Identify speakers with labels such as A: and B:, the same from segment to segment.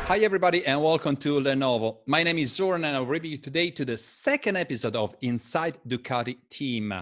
A: Hi everybody and welcome to Lenovo. My name is Zoran and I'll bring you today to the second episode of Inside Ducati Team.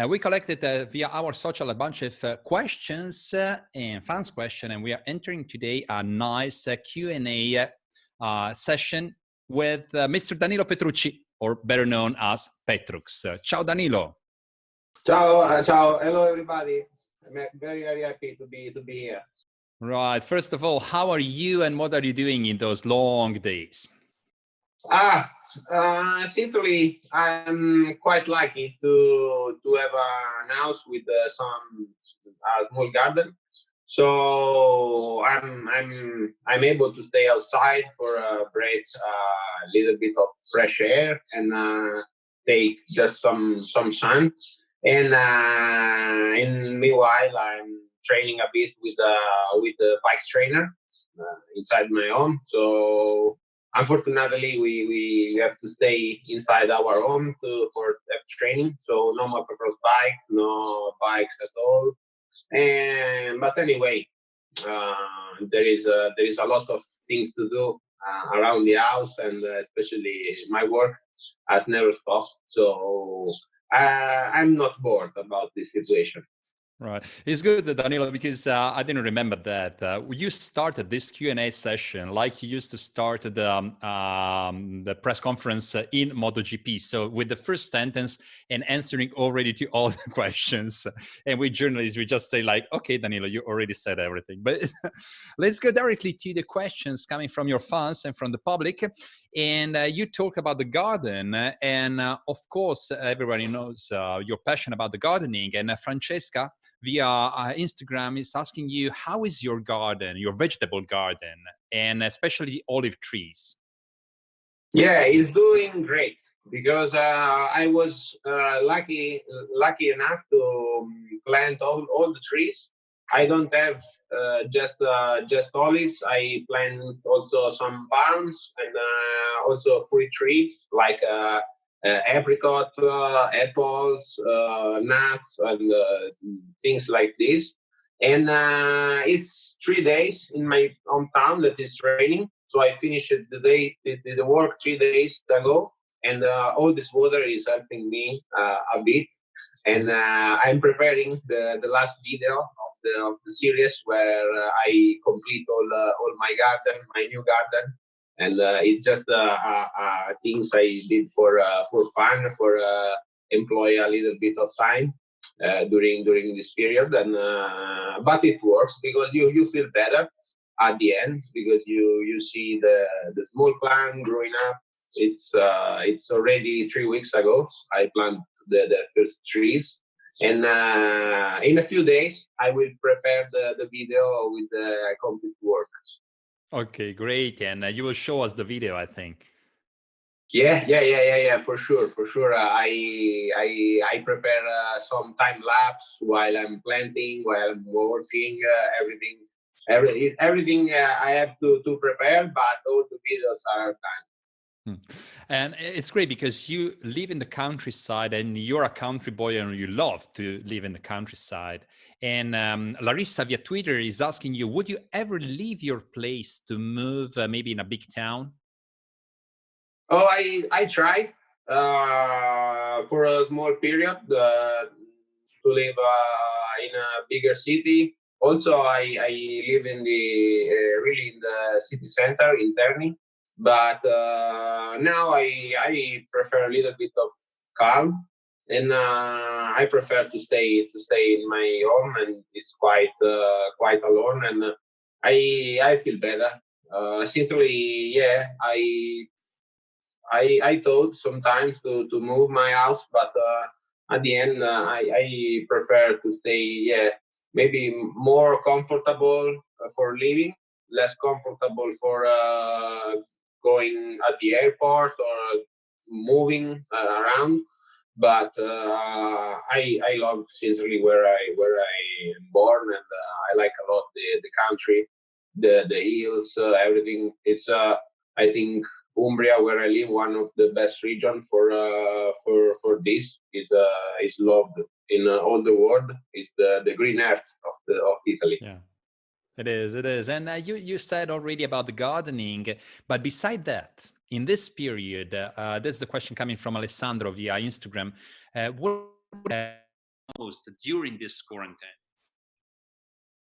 A: We collected via our social a bunch of questions and fans questions, and we are entering today a nice Q&A session with Mr. Danilo Petrucci, or better known as Petrux. Ciao Danilo.
B: Ciao, ciao, hello everybody. I'm very, very happy to be here.
A: Right. First of all, how are you and what are you doing in those long days?
B: Sincerely, I'm quite lucky to have an house with some small garden. So I'm able to stay outside for a break, a little bit of fresh air, and take just some sun. And in meanwhile, I'm training a bit with the bike trainer inside my home. So unfortunately, we have to stay inside our home for training. So no motocross bike, no bikes at all. But anyway, there is a lot of things to do around the house, and especially my work has never stopped. So I'm not bored about this situation.
A: Right. It's good, Danilo, because I didn't remember that. You started this Q&A session like you used to start the press conference in motoGP. So with the first sentence and answering already to all the questions. And we journalists, we just say like, okay, Danilo, you already said everything. But let's go directly to the questions coming from your fans and from the public. And you talk about the garden, and of course, everybody knows your passion about the gardening. And Francesca, via Instagram, is asking you, how is your garden, your vegetable garden, and especially the olive trees?
B: Yeah, it's doing great because I was lucky enough to plant all the trees. I don't have just olives. I plant also some palms and also fruit trees like apricot, apples, nuts, and things like this. And it's 3 days in my hometown that is raining. So I finished the work 3 days ago, and all this water is helping me a bit. And I'm preparing the last video of the series where I complete all my garden, my new garden, and it's just things I did for fun, for employ a little bit of time during this period, and but it works because you feel better at the end because you see the small plant growing up. It's already 3 weeks ago I planted the first trees, and in a few days I will prepare the video with the complete work.
A: Okay, great. And you will show us the video, I think.
B: Yeah, for sure. I prepare some time lapse while I'm planting, while I'm working, everything I have to prepare, but all the videos are done.
A: And it's great because you live in the countryside and you're a country boy and you love to live in the countryside. And Larissa via Twitter is asking you, would you ever leave your place to move maybe in a big town?
B: Oh, I tried for a small period to live in a bigger city. Also, I live in the really in the city center in Terni, but now I prefer a little bit of calm, and I prefer to stay in my home, and it's quite alone, and I feel better. Sincerely, yeah, I thought sometimes to move my house, but at the end I prefer to stay. Yeah, maybe more comfortable for living, less comfortable for going at the airport or moving around. But I love sincerely where I am born, and I like a lot the country, the hills, everything. It's I think Umbria, where I live, one of the best region for this is loved in all the world. Is the green earth of Italy.
A: Yeah. It is. And you said already about the gardening, but beside that, in this period, that's the question coming from Alessandro via Instagram. What most during this quarantine?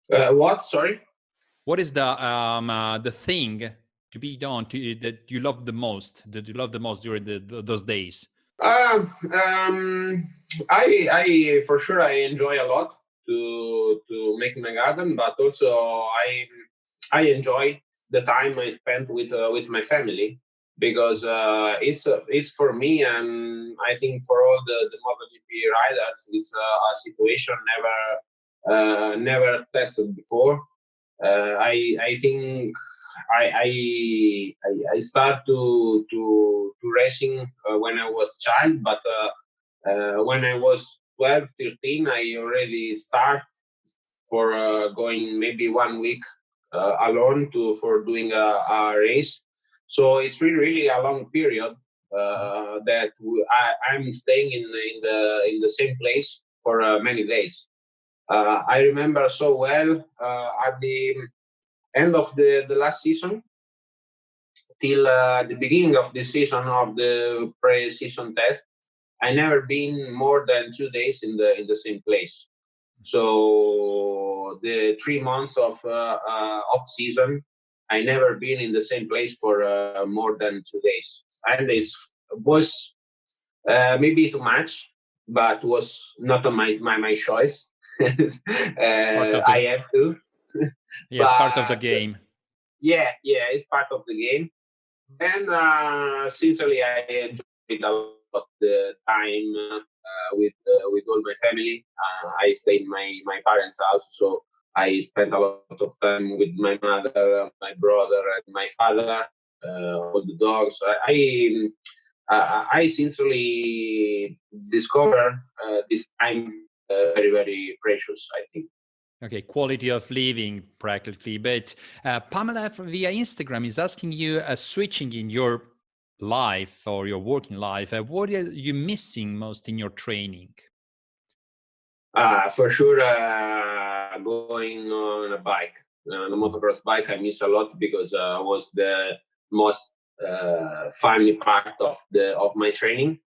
B: What? Sorry.
A: What is the thing to be done that you love the most? That you love the most during those days?
B: Um, um, I for sure I enjoy a lot to make my garden, but also I enjoy the time I spent with my family because it's for me, and I think for all the MotoGP riders, it's a situation never tested before. I think I start to racing when I was child, but when I was 12, 13, I already start for going maybe 1 week alone for doing a race. So it's really a long period that I'm staying in the same place for many days. I remember so well at the end of the last season till the beginning of the season of the pre-season test. I never been more than 2 days in the same place. So the 3 months of off season, I never been in the same place for more than 2 days, and this was maybe too much, but was not on my choice. I have to.
A: Yeah, it's part of the
B: But
A: game.
B: yeah, it's part of the game. And sincerely, I enjoyed a lot the time with all my family. I stayed in my parents' house, so I spent a lot of time with my mother, my brother, and my father. All the dogs. I sincerely discover this time very very precious, I think.
A: Okay, quality of living practically. But Pamela via Instagram is asking you, switching in your life or your working life, what are you missing most in your training?
B: For sure, going on a bike, on a motocross bike, I miss a lot because was the most funny part of my training.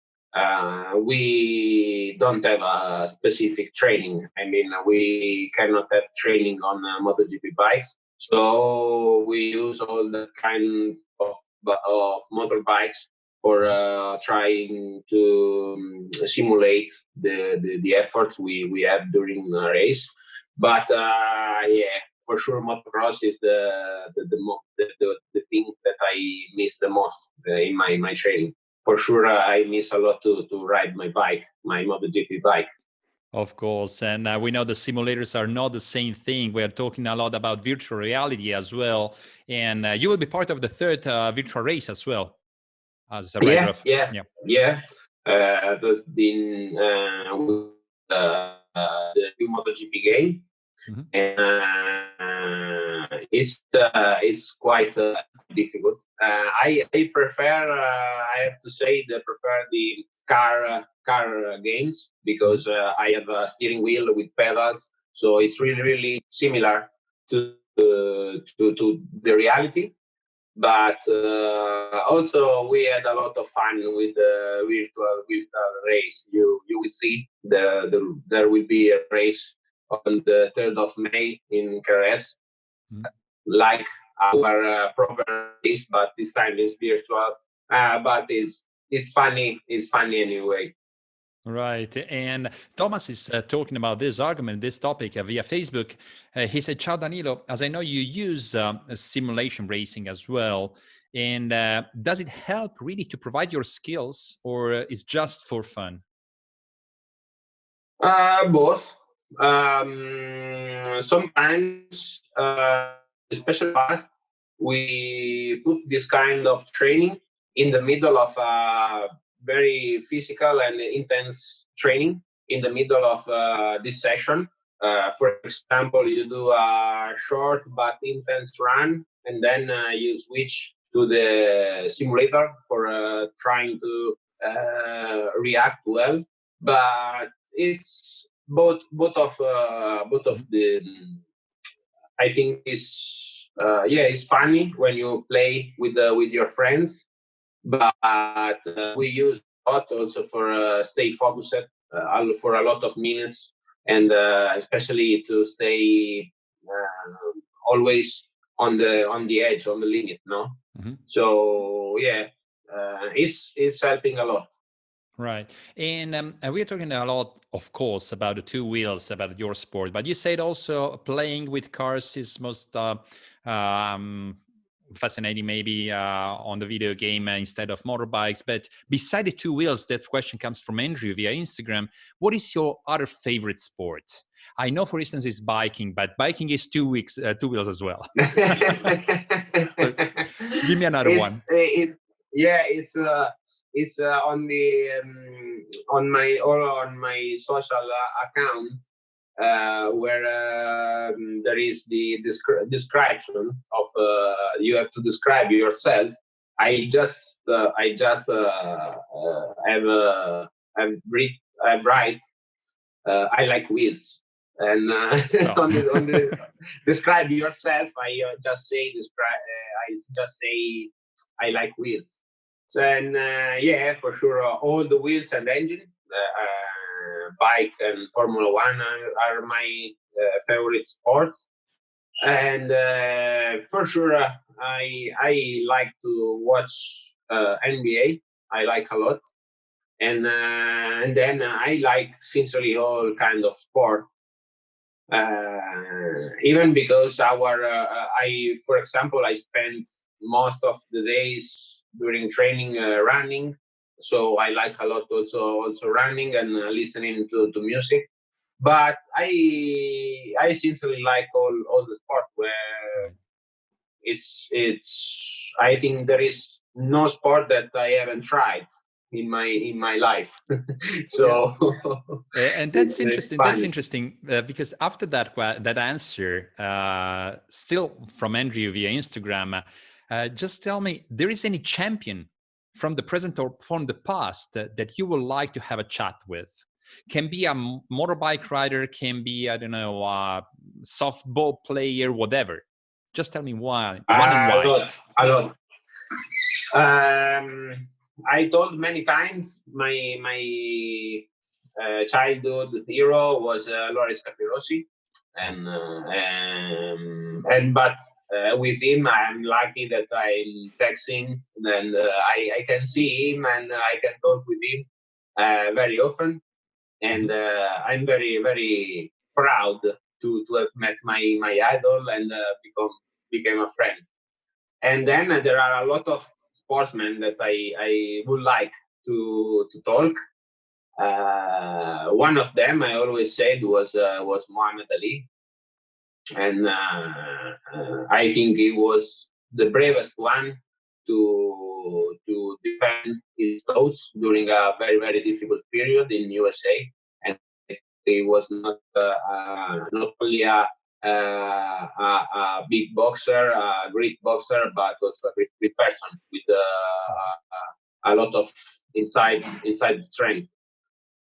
B: We don't have a specific training. I mean, we cannot have training on MotoGP bikes, so we use all that kind of motorbikes for trying to simulate the efforts we have during a race. But yeah, for sure, motocross is the thing that I miss the most in my training. For sure, I miss a lot to ride my bike, my MotoGP bike.
A: Of course, and we know the simulators are not the same thing. We are talking a lot about virtual reality as well, and you will be part of the third virtual race as well as a rider of
B: Yeah. There's been the new MotoGP game, and it's quite difficult. I prefer, I have to say, I prefer the car games because I have a steering wheel with pedals, so it's really similar to the reality. But also we had a lot of fun with the virtual race. You will see there will be a race on the 3rd of May in Jerez, like our proper race, but this time it's virtual. But it's funny. It's funny anyway.
A: Right. And Thomas is talking about this argument, this topic via Facebook. He said, Ciao Danilo, as I know you use simulation racing as well. And does it help really to provide your skills, or is just for fun?
B: Both. Sometimes, especially fast, we put this kind of training in the middle of a very physical and intense training in the middle of this session. For example, you do a short but intense run, and then you switch to the simulator for trying to react well. But it's both of the I think it's funny when you play with your friends, but we use a lot also for stay focused for a lot of minutes, and especially to stay always on the edge, on the limit, no.
A: Mm-hmm.
B: So it's helping a lot.
A: Right. And we're talking a lot, of course, about the two wheels, about your sport, but you said also playing with cars is most fascinating, maybe on the video game instead of motorbikes. But beside the two wheels, that question comes from Andrew via Instagram. What is your other favorite sport? I know, for instance, it's biking, but biking is two wheels as well. So give me another one.
B: It's on the on my social account where there is the description of you have to describe yourself. I've write I like wheels, and on the describe yourself, I just say I like wheels. So, and for sure, all the wheels and engine, bike and Formula One are my favorite sports. And for sure, I like to watch NBA. I like a lot, and then I like sincerely all kind of sport. Even because for example, I spent most of the days during training running, so I like a lot also running and listening to music. But I sincerely like all the sport where it's I think there is no sport that I haven't tried in my life. So
A: and that's interesting. That's interesting because after that answer, still from Andrew via Instagram, just tell me, there is any champion from the present or from the past that you would like to have a chat with? Can be a motorbike rider, can be, I don't know, a softball player, whatever. Just tell me why.
B: A lot. I told many times my childhood hero was Loris Capirossi, but with him I'm lucky that I'm texting, and I can see him and I can talk with him very often, and I'm very very proud to have met my idol and became a friend. And then there are a lot of sportsmen that I would like to talk. One of them I always said was Muhammad Ali, and I think he was the bravest one to defend his toes during a very very difficult period in USA, and he was not only a big boxer, a great boxer, but also a great person with a lot of inside strength.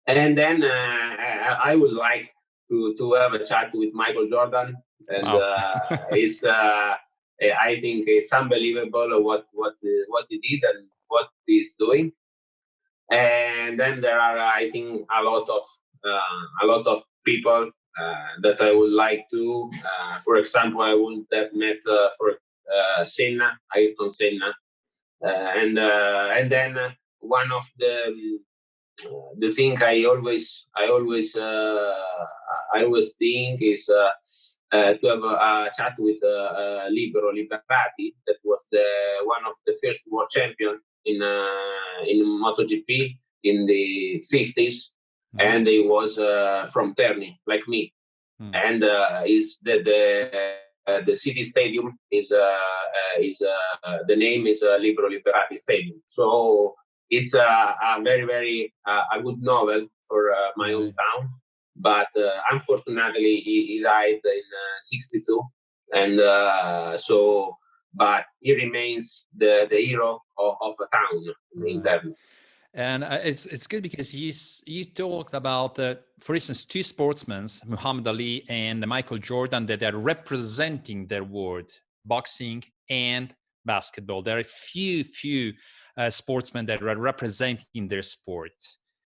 B: And then I would like to have a chat with Michael Jordan, and I think it's unbelievable what he did and what he's doing. And then there are, I think, a lot of people that I would like to. For example, I would have met Senna, Ayrton Senna, and then one of the thing I always think is to have a chat with Libero Liberati, that was the one of the first world champion in motoGP in the 50s, and he was from Terni, like me, and is the city stadium is the name is Libero Liberati Stadium. So it's a very very a good novel for my hometown. But unfortunately, he died in 62, and but he remains the hero of a town in Terni.
A: And it's good because you talked about, for instance, two sportsmen, Muhammad Ali and Michael Jordan, that are representing their world, boxing and basketball. There are few sportsmen that are representing their sport.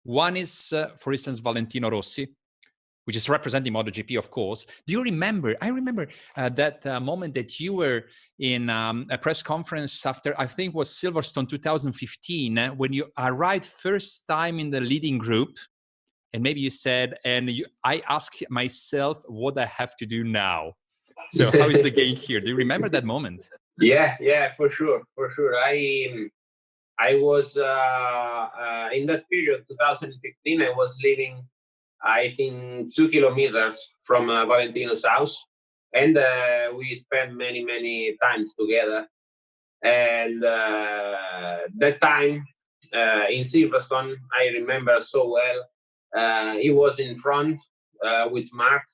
A: One is, for instance, Valentino Rossi, which is representing MotoGP, of course. Do you remember? I remember that moment that you were in a press conference after, I think it was Silverstone 2015, when you arrived first time in the leading group. And maybe you said, I asked myself what I have to do now. So how is the game here? Do you remember that moment?
B: Yeah, for sure. I was in that period, 2015. I was living, I think, 2 kilometers from Valentino's house, and we spent many times together. And that time in Silverstone, I remember so well. He was in front with Mark,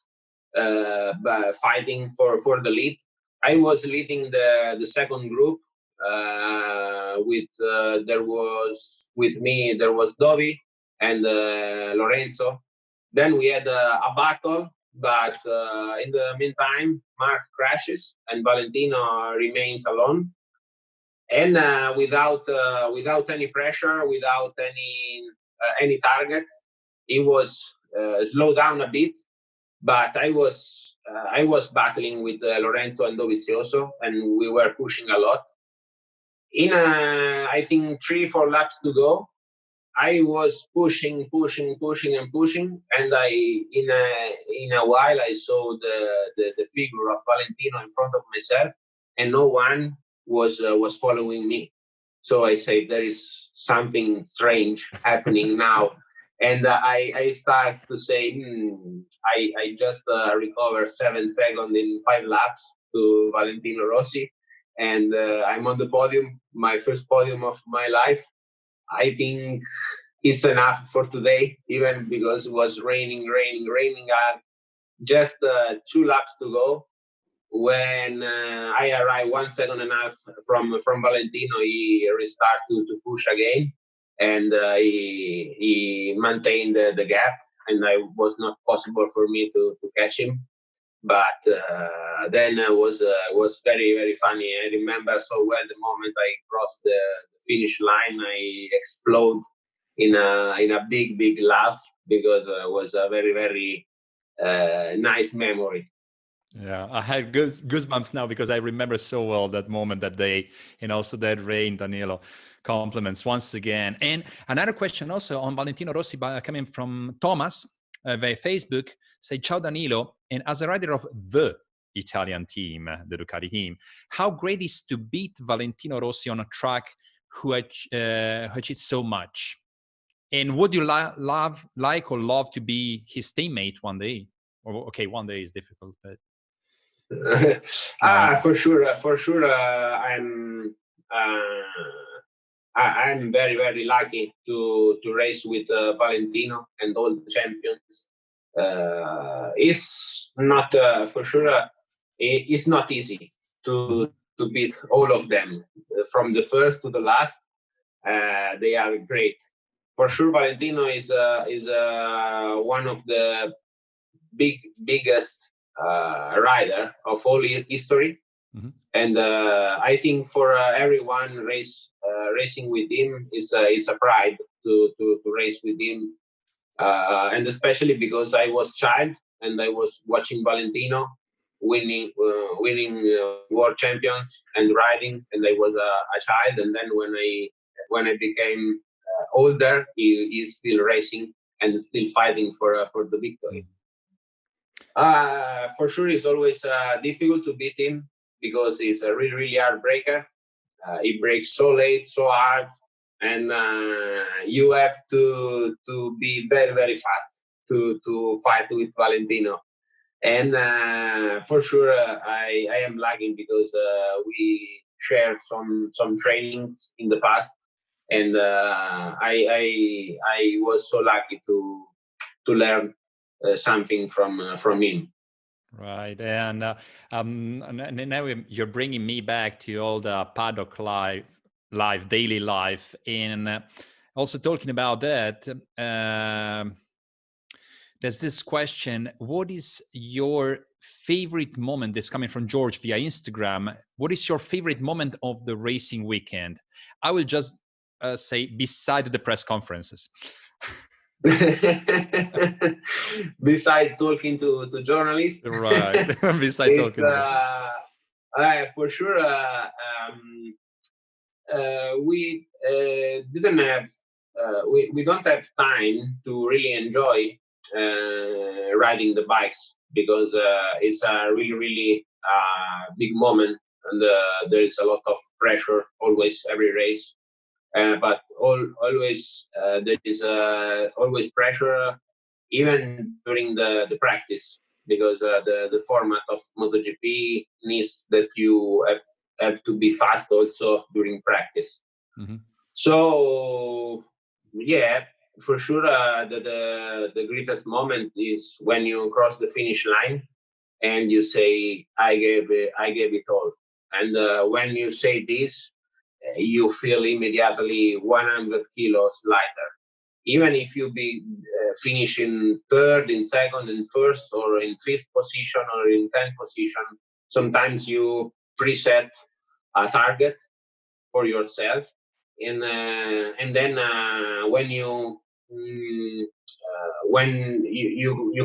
B: fighting for the lead. I was leading the second group. With me there was Dovi and Lorenzo. Then we had a battle, but in the meantime, Mark crashes and Valentino remains alone. And without any pressure, without any targets, he was slowed down a bit. But I was battling with Lorenzo and Dovizioso, and we were pushing a lot. In I think 3-4 laps to go, I was pushing, and in a while I saw the figure of Valentino in front of myself, and no one was following me. So I said, there is something strange happening now. And I start to say, I just recovered 7 seconds in 5 laps to Valentino Rossi, and I'm on the podium, my first podium of my life. I think it's enough for today, even because it was raining hard. Just 2 laps to go. When I arrived 1.5 seconds from Valentino, he restarted to push again, and he maintained the gap, and it was not possible for me to catch him. But then it was very funny. I remember so well the moment I crossed the finish line. I explode in a big laugh, because it was a very nice memory.
A: Yeah, I had goosebumps now because I remember so well that moment, that day, and also that rain. Danilo, compliments once again. And another question also on Valentino Rossi, coming from Thomas via Facebook, say, ciao Danilo, and as a rider of the Italian team, the Ducati team, how great is to beat Valentino Rossi on a track who achieved so much? And would you love to be his teammate one day? Or okay, one day is difficult, but
B: for sure. I'm very lucky to race with Valentino and all the champions. It's not for sure. It's not easy to beat all of them from the first to the last. They are great. For sure, Valentino is one of the biggest rider of all history. Mm-hmm. And I think for everyone racing with him, it's a pride to race with him, and especially because I was child and I was watching Valentino winning world champions and riding, and I was a child. And then when I became older, he's still racing and still fighting for the victory. For sure, it's always difficult to beat him because he's a really hard breaker. He breaks so late, so hard, and you have to be very fast to fight with Valentino. And for sure, I am lagging because we shared some trainings in the past, and I was so lucky to learn something from him.
A: Right, and now you're bringing me back to all the paddock life, daily life. And Also talking about that, there's this question: what is your favorite moment? This coming from George via Instagram. What is your favorite moment of the racing weekend? I will just say beside the press conferences.
B: Beside talking to journalists,
A: right? Beside talking.
B: For sure. We didn't have. We don't have time to really enjoy riding the bikes because it's a really big moment, and there is a lot of pressure always every race. But always there is always pressure, even during the practice, because the format of MotoGP needs that you have to be fast also during practice.
A: Mm-hmm.
B: So yeah, for sure, the greatest moment is when you cross the finish line and you say, I gave it all. And when you say this, you feel immediately 100 kilos lighter. Even if you be finish in third, in second, in first, or in fifth position, or in 10th position, sometimes you preset a target for yourself, and then when you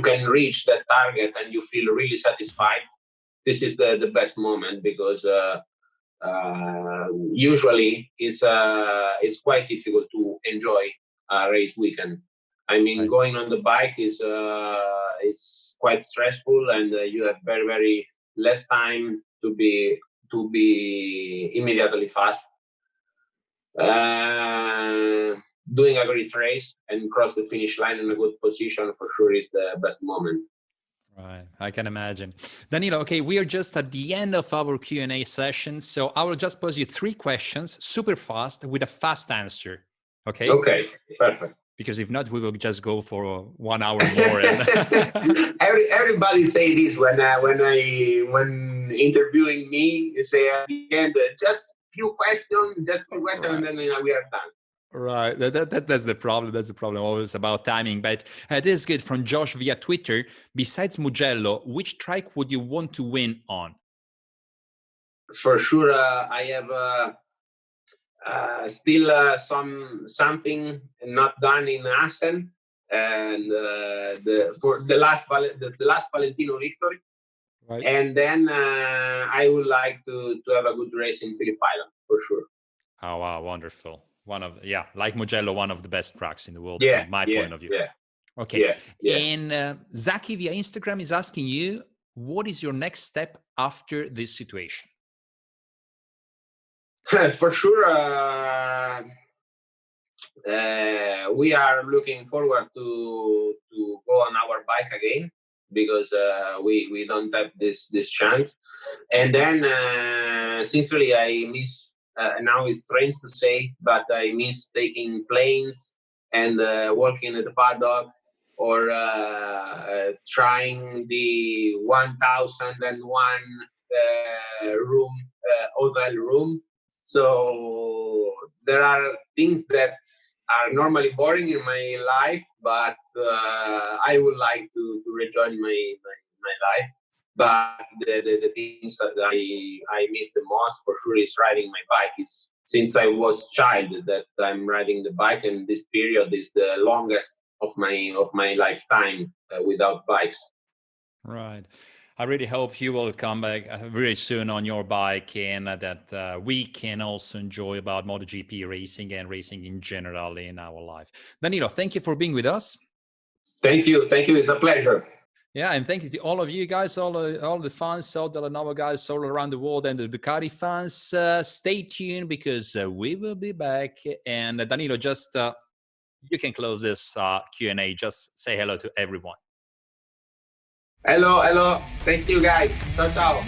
B: can reach that target and you feel really satisfied, this is the best moment, because usually it's quite difficult to enjoy a race weekend. I mean,
A: right.
B: Going on the bike is quite stressful, and you have very less time to be immediately fast. Doing a great race and cross the finish line in a good position for sure is the best moment.
A: Right, I can imagine. Danilo, okay, we are just at the end of our Q&A session, so I will just pose you 3 questions, super fast, with a fast answer. Okay?
B: Okay, perfect.
A: Because if not, we will just go for 1 hour more. And
B: Everybody say this when interviewing me. They say at the end, just few questions, right. And then we are done.
A: Right, that's the problem. That's the problem, always about timing. But this is good from Josh via Twitter. Besides Mugello, which track would you want to win on?
B: For sure, I have still something not done in Assen, and for the last Valentino victory. Right. And then I would like to have a good race in Phillip Island for sure.
A: Oh wow, wonderful! Like Mugello, one of the best tracks in the world from my point of view.
B: Yeah.
A: Okay. Yeah. And Zaki via Instagram is asking you, what is your next step after this situation?
B: For sure, we are looking forward to go on our bike again, because we don't have this chance. And then sincerely, I miss. Now it's strange to say, but I miss taking planes and walking at the paddock, or trying the 1001 hotel room. So there are things that are normally boring in my life, but I would like to rejoin my life. But the things that I miss the most for sure is riding my bike. Is since I was child that I'm riding the bike, and this period is the longest of my lifetime without bikes.
A: Right. I really hope you will come back very soon on your bike, and that we can also enjoy about MotoGP racing and racing in general in our life. Danilo, thank you for being with us.
B: Thank you. It's a pleasure.
A: Yeah, and thank you to all of you guys, all the fans, all the Lenovo guys all around the world, and the Ducati fans. Stay tuned, because we will be back. And Danilo, just you can close this Q&A. Just say hello to everyone.
B: Hello. Thank you, guys. Ciao.